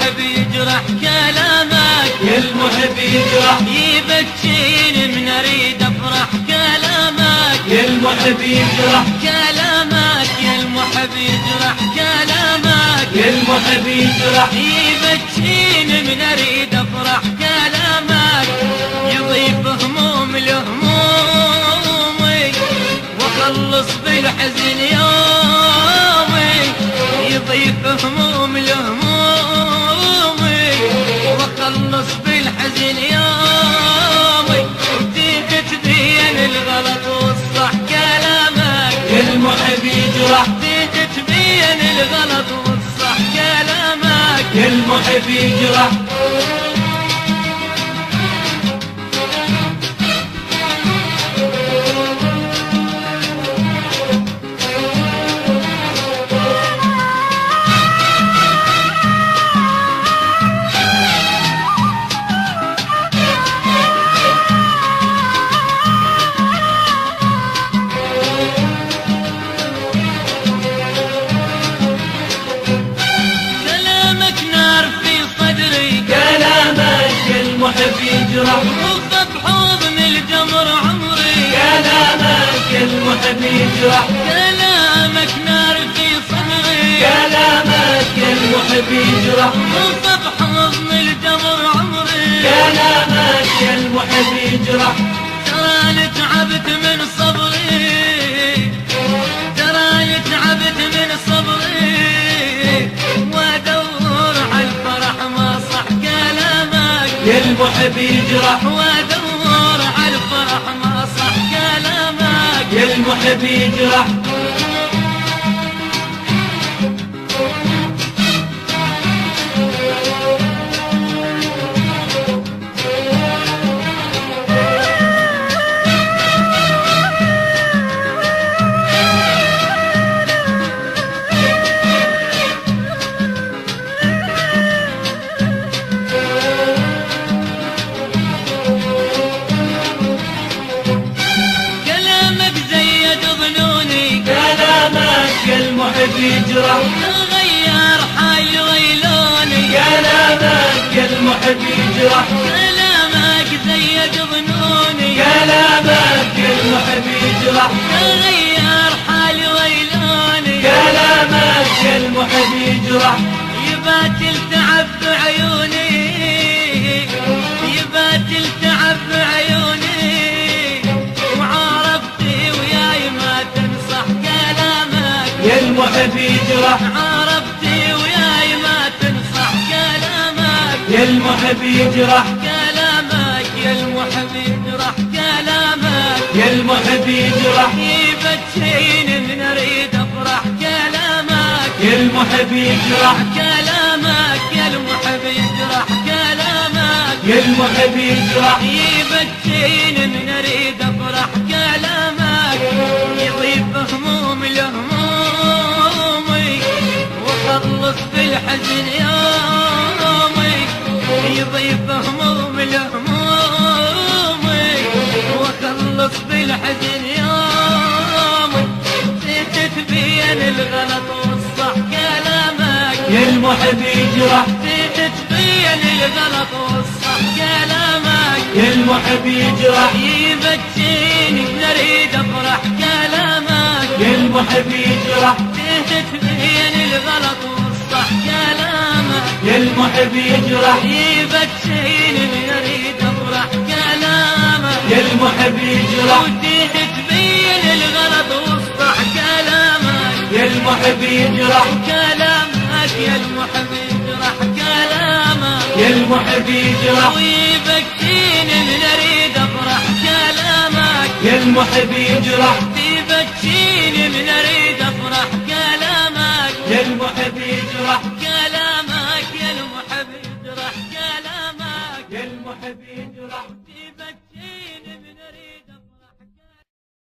المحب يجرح كلامك، يا المحب يجرح، يبكيني من اريد افرح كلامك، يا المحب يجرح كلامك، يا المحب يجرح كلامك، يا المحب يجرح، يبكيني من اريد افرح كلامك، يضيف هموم لهمومي واخلص بالحزن يومي، يضيف هموم لهمومي واخلص بالحزن يومي، تبين الغلط والصح كلامك، يا المحب يجرح، تبين الغلط والصح كلامك، يا المحب يجرح. المحب يجرح وخذ بحضن الجمر عمري، كلامك يا المحب يجرح، كلامك نار في صدري، كلامك يا المحب يجرح، وخذ بحضن الجمر عمري، كلامك يا المحب يجرح. تراني تعبت من صبري، تراني تعبت من صبري، وادور على الفرح ما صح كلامك، يا المحب يجرح، وادور على الفرح ما صح كلامك، يا المحب يجرح. المحب يجرح، غير حالي ويلوني، كلامك يا المحب يجرح، كلامك زيد ظنوني، كلامك يا المحب يجرح، غير حالي ويلوني، كلامك يا المحب يجرح. يبات التعب بعيوني، يبات التعب بعيوني، وعارفتي وياي ما تنصح كلامك، يا المحب يجرح، عارفتي وياي ما تنصح كلامك، يا المحب يجرح، كلامك، يا المحب يجرح كلامك، يا المحب يجرح، يبكيني من اريد افرح كلامك، يا المحب يجرح، كلامك، يا المحب يجرح كلامك، يا المحب يجرح، يبكيني من اريد افرح كلامك، يضيف هموم لهمومي واخلص بالحزن يومي، يضيف هموم لهمومي واخلص بالحزن يومي، تبين الغلط والصح كلامك، يا المحب يجرح، تبين الغلط والصح كلامك، يا المحب يجرح، يبكيني نريد افرح كلامك، يا المحب يجرح، تبين الغلط والصح كلامك، يا المحب يجرح، يبكيني نريد افرح كلامك، يا المحب يجرح، تبين الغلط والصح كلامك، يا المحب يجرح، كلامك، يا المحب يجرح كلامك، يا المحب يجرح، ويبكيني من اريد افرح كلامك، يا المحب يجرح، تبكيني من اريد افرح كلامك، يا المحب يجرح، كلامك، يا المحب يجرح كلامك، يا المحب يجرح.